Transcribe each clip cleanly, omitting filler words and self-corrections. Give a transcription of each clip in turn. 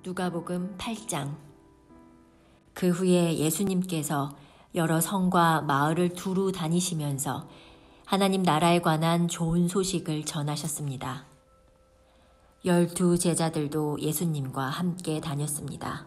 누가복음 8장. 그 후에 예수님께서 여러 성과 마을을 두루 다니시면서 하나님 나라에 관한 좋은 소식을 전하셨습니다. 12 제자들도 예수님과 함께 다녔습니다.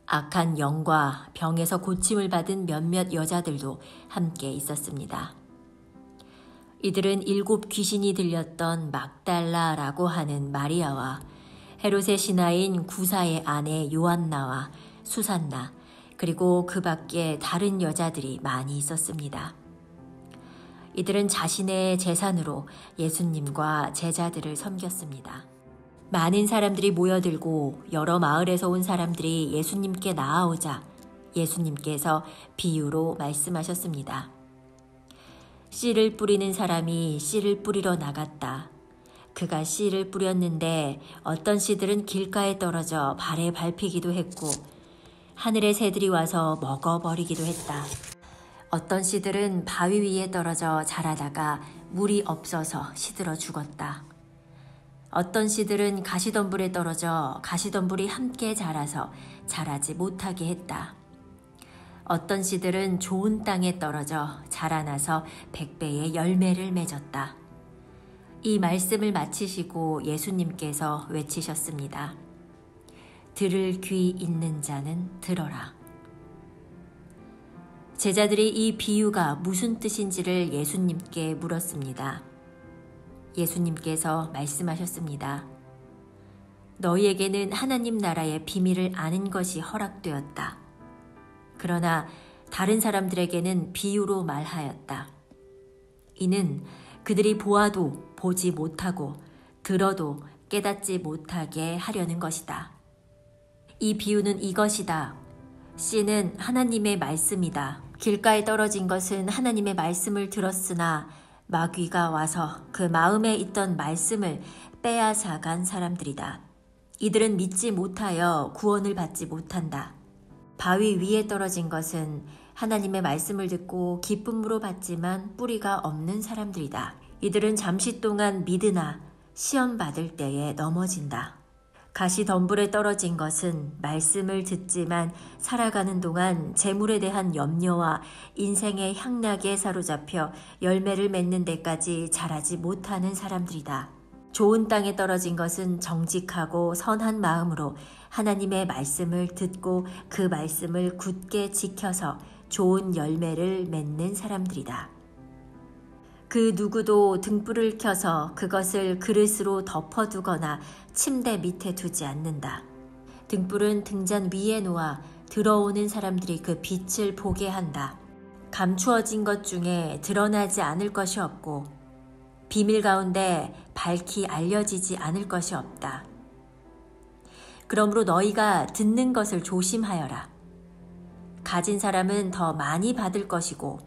악한 영과 병에서 고침을 받은 몇몇 여자들도 함께 있었습니다. 이들은 7 귀신이 들렸던 막달라라고 하는 마리아와 헤롯의 신하인 구사의 아내 요한나와 수산나, 그리고 그 밖에 다른 여자들이 많이 있었습니다. 이들은 자신의 재산으로 예수님과 제자들을 섬겼습니다. 많은 사람들이 모여들고 여러 마을에서 온 사람들이 예수님께 나아오자 예수님께서 비유로 말씀하셨습니다. 씨를 뿌리는 사람이 씨를 뿌리러 나갔다. 그가 씨를 뿌렸는데 어떤 씨들은 길가에 떨어져 발에 밟히기도 했고 하늘의 새들이 와서 먹어버리기도 했다. 어떤 씨들은 바위 위에 떨어져 자라다가 물이 없어서 시들어 죽었다. 어떤 씨들은 가시덤불에 떨어져 가시덤불이 함께 자라서 자라지 못하게 했다. 어떤 씨들은 좋은 땅에 떨어져 자라나서 100배의 열매를 맺었다. 이 말씀을 마치시고 예수님께서 외치셨습니다. 들을 귀 있는 자는 들어라. 제자들이 이 비유가 무슨 뜻인지를 예수님께 물었습니다. 예수님께서 말씀하셨습니다. 너희에게는 하나님 나라의 비밀을 아는 것이 허락되었다. 그러나 다른 사람들에게는 비유로 말하였다. 이는 그들이 보아도 보지 못하고 들어도 깨닫지 못하게 하려는 것이다. 이 비유는 이것이다. 씨는 하나님의 말씀이다. 길가에 떨어진 것은 하나님의 말씀을 들었으나 마귀가 와서 그 마음에 있던 말씀을 빼앗아간 사람들이다. 이들은 믿지 못하여 구원을 받지 못한다. 바위 위에 떨어진 것은 하나님의 말씀을 듣고 기쁨으로 받지만 뿌리가 없는 사람들이다. 이들은 잠시 동안 믿으나 시험 받을 때에 넘어진다. 가시덤불에 떨어진 것은 말씀을 듣지만 살아가는 동안 재물에 대한 염려와 인생의 향락에 사로잡혀 열매를 맺는 데까지 자라지 못하는 사람들이다. 좋은 땅에 떨어진 것은 정직하고 선한 마음으로 하나님의 말씀을 듣고 그 말씀을 굳게 지켜서 좋은 열매를 맺는 사람들이다. 그 누구도 등불을 켜서 그것을 그릇으로 덮어두거나 침대 밑에 두지 않는다. 등불은 등잔 위에 놓아 들어오는 사람들이 그 빛을 보게 한다. 감추어진 것 중에 드러나지 않을 것이 없고 비밀 가운데 밝히 알려지지 않을 것이 없다. 그러므로 너희가 듣는 것을 조심하여라. 가진 사람은 더 많이 받을 것이고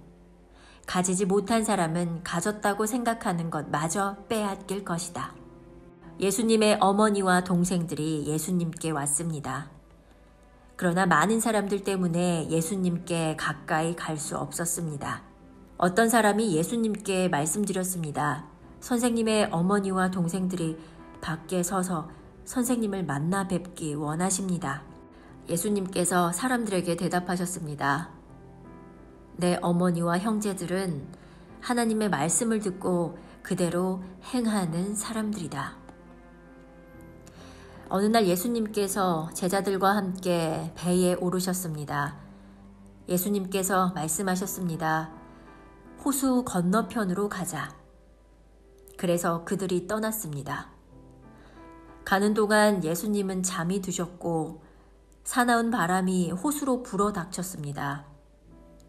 가지지 못한 사람은 가졌다고 생각하는 것마저 빼앗길 것이다. 예수님의 어머니와 동생들이 예수님께 왔습니다. 그러나 많은 사람들 때문에 예수님께 가까이 갈 수 없었습니다. 어떤 사람이 예수님께 말씀드렸습니다. 선생님의 어머니와 동생들이 밖에 서서 선생님을 만나 뵙기 원하십니다. 예수님께서 사람들에게 대답하셨습니다. 내 어머니와 형제들은 하나님의 말씀을 듣고 그대로 행하는 사람들이다. 어느 날 예수님께서 제자들과 함께 배에 오르셨습니다. 예수님께서 말씀하셨습니다. 호수 건너편으로 가자. 그래서 그들이 떠났습니다. 가는 동안 예수님은 잠이 드셨고 사나운 바람이 호수로 불어 닥쳤습니다.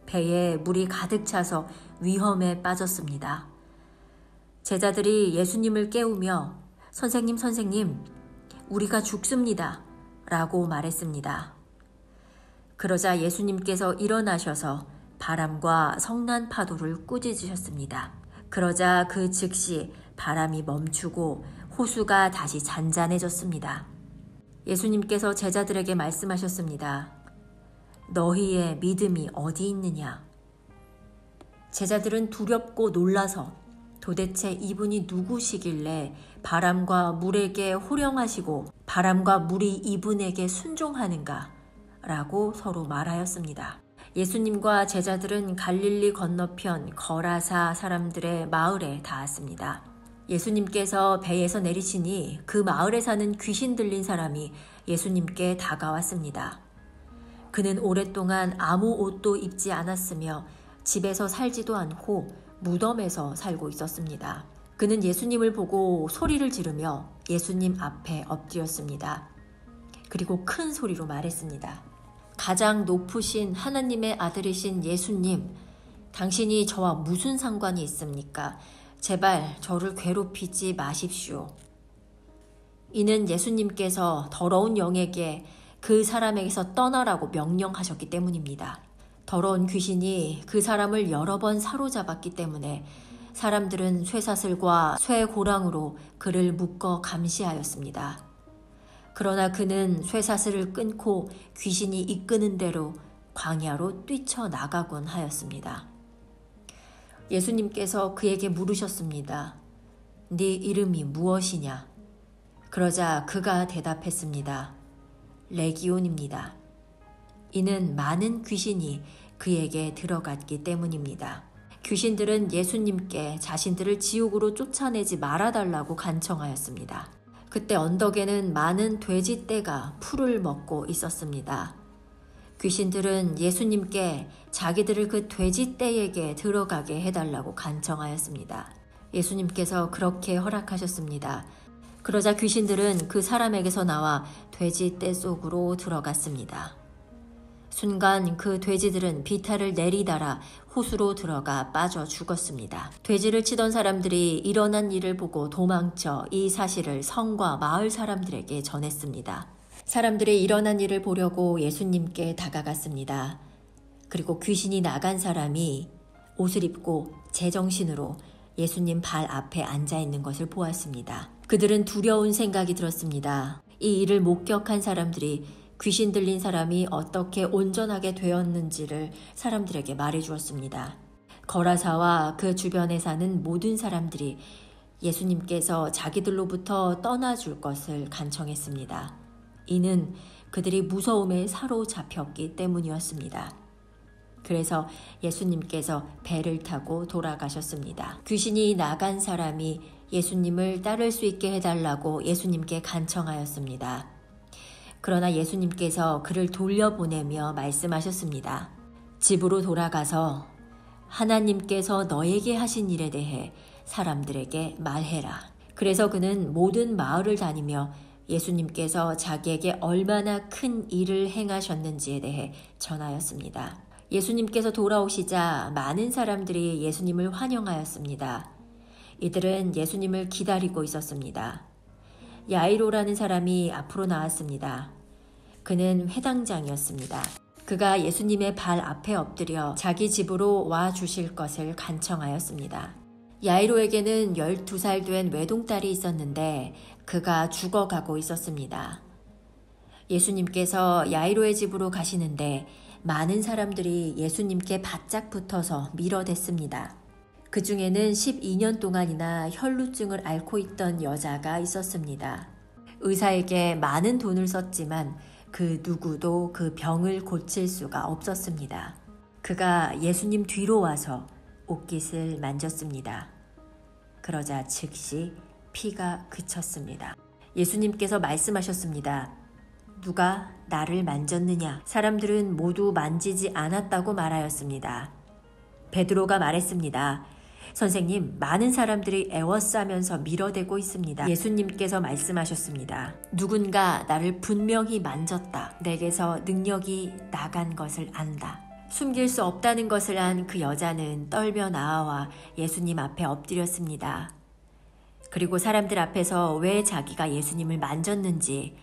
배에 물이 가득 차서 위험에 빠졌습니다. 제자들이 예수님을 깨우며 선생님, 우리가 죽습니다. 라고 말했습니다. 그러자 예수님께서 일어나셔서 바람과 성난 파도를 꾸짖으셨습니다. 그러자 그 즉시 바람이 멈추고 호수가 다시 잔잔해졌습니다. 예수님께서 제자들에게 말씀하셨습니다. 너희의 믿음이 어디 있느냐? 제자들은 두렵고 놀라서 도대체 이분이 누구시길래 바람과 물에게 호령하시고 바람과 물이 이분에게 순종하는가? 라고 서로 말하였습니다. 예수님과 제자들은 갈릴리 건너편 거라사 사람들의 마을에 닿았습니다. 예수님께서 배에서 내리시니 그 마을에 사는 귀신 들린 사람이 예수님께 다가왔습니다. 그는 오랫동안 아무 옷도 입지 않았으며 집에서 살지도 않고 무덤에서 살고 있었습니다. 그는 예수님을 보고 소리를 지르며 예수님 앞에 엎드렸습니다. 그리고 큰 소리로 말했습니다. 가장 높으신 하나님의 아들이신 예수님, 당신이 저와 무슨 상관이 있습니까? 제발 저를 괴롭히지 마십시오. 이는 예수님께서 더러운 영에게 그 사람에게서 떠나라고 명령하셨기 때문입니다. 더러운 귀신이 그 사람을 여러 번 사로잡았기 때문에 사람들은 쇠사슬과 쇠고랑으로 그를 묶어 감시하였습니다. 그러나 그는 쇠사슬을 끊고 귀신이 이끄는 대로 광야로 뛰쳐나가곤 하였습니다. 예수님께서 그에게 물으셨습니다. 네 이름이 무엇이냐? 그러자 그가 대답했습니다. 레기온입니다. 이는 많은 귀신이 그에게 들어갔기 때문입니다. 귀신들은 예수님께 자신들을 지옥으로 쫓아내지 말아달라고 간청하였습니다. 그때 언덕에는 많은 돼지떼가 풀을 먹고 있었습니다. 귀신들은 예수님께 자기들을 그 돼지떼에게 들어가게 해달라고 간청하였습니다. 예수님께서 그렇게 허락하셨습니다. 그러자 귀신들은 그 사람에게서 나와 돼지떼 속으로 들어갔습니다. 순간 그 돼지들은 비탈을 내리달아 호수로 들어가 빠져 죽었습니다. 돼지를 치던 사람들이 일어난 일을 보고 도망쳐 이 사실을 성과 마을 사람들에게 전했습니다. 사람들이 일어난 일을 보려고 예수님께 다가갔습니다. 그리고 귀신이 나간 사람이 옷을 입고 제정신으로 예수님 발 앞에 앉아 있는 것을 보았습니다. 그들은 두려운 생각이 들었습니다. 이 일을 목격한 사람들이 귀신 들린 사람이 어떻게 온전하게 되었는지를 사람들에게 말해 주었습니다. 거라사와 그 주변에 사는 모든 사람들이 예수님께서 자기들로부터 떠나줄 것을 간청했습니다. 이는 그들이 무서움에 사로잡혔기 때문이었습니다. 그래서 예수님께서 배를 타고 돌아가셨습니다. 귀신이 나간 사람이 예수님을 따를 수 있게 해달라고 예수님께 간청하였습니다. 그러나 예수님께서 그를 돌려보내며 말씀하셨습니다. 집으로 돌아가서 하나님께서 너에게 하신 일에 대해 사람들에게 말해라. 그래서 그는 모든 마을을 다니며 예수님께서 자기에게 얼마나 큰 일을 행하셨는지에 대해 전하였습니다. 예수님께서 돌아오시자 많은 사람들이 예수님을 환영하였습니다. 이들은 예수님을 기다리고 있었습니다. 야이로라는 사람이 앞으로 나왔습니다. 그는 회당장이었습니다. 그가 예수님의 발 앞에 엎드려 자기 집으로 와 주실 것을 간청하였습니다. 야이로에게는 12살 된 외동딸이 있었는데 그가 죽어가고 있었습니다. 예수님께서 야이로의 집으로 가시는데 많은 사람들이 예수님께 바짝 붙어서 밀어댔습니다. 그 중에는 12년 동안이나 혈루증을 앓고 있던 여자가 있었습니다. 의사에게 많은 돈을 썼지만 그 누구도 그 병을 고칠 수가 없었습니다. 그가 예수님 뒤로 와서 옷깃을 만졌습니다. 그러자 즉시 피가 그쳤습니다. 예수님께서 말씀하셨습니다. 누가 나를 만졌느냐? 사람들은 모두 만지지 않았다고 말하였습니다. 베드로가 말했습니다. 선생님, 많은 사람들이 에워싸면서 밀어대고 있습니다. 예수님께서 말씀하셨습니다. 누군가 나를 분명히 만졌다. 내게서 능력이 나간 것을 안다. 숨길 수 없다는 것을 안 그 여자는 떨며 나아와 예수님 앞에 엎드렸습니다. 그리고 사람들 앞에서 왜 자기가 예수님을 만졌는지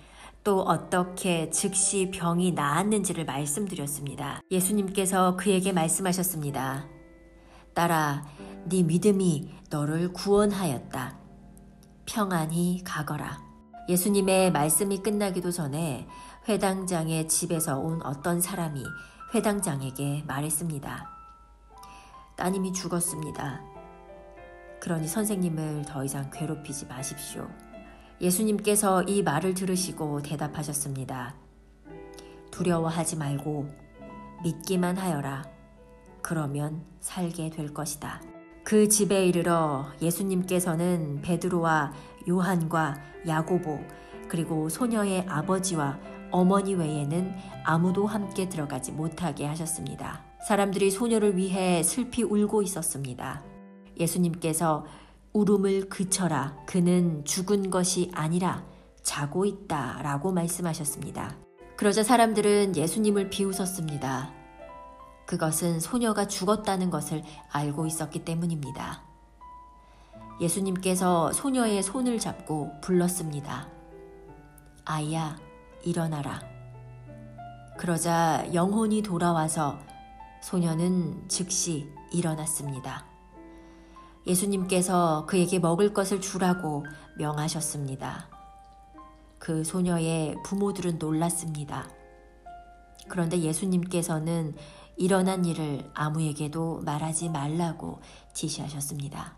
또 어떻게 즉시 병이 나았는지를 말씀드렸습니다. 예수님께서 그에게 말씀하셨습니다. 딸아, 네 믿음이 너를 구원하였다. 평안히 가거라. 예수님의 말씀이 끝나기도 전에 회당장의 집에서 온 어떤 사람이 회당장에게 말했습니다. 따님이 죽었습니다. 그러니 선생님을 더 이상 괴롭히지 마십시오. 예수님께서 이 말을 들으시고 대답하셨습니다. 두려워하지 말고 믿기만 하여라. 그러면 살게 될 것이다. 그 집에 이르러 예수님께서는 베드로와 요한과 야고보 그리고 소녀의 아버지와 어머니 외에는 아무도 함께 들어가지 못하게 하셨습니다. 사람들이 소녀를 위해 슬피 울고 있었습니다. 예수님께서 울음을 그쳐라. 그는 죽은 것이 아니라 자고 있다 라고 말씀하셨습니다. 그러자 사람들은 예수님을 비웃었습니다. 그것은 소녀가 죽었다는 것을 알고 있었기 때문입니다. 예수님께서 소녀의 손을 잡고 불렀습니다. 아이야, 일어나라. 그러자 영혼이 돌아와서 소녀는 즉시 일어났습니다. 예수님께서 그에게 먹을 것을 주라고 명하셨습니다. 그 소녀의 부모들은 놀랐습니다. 그런데 예수님께서는 일어난 일을 아무에게도 말하지 말라고 지시하셨습니다.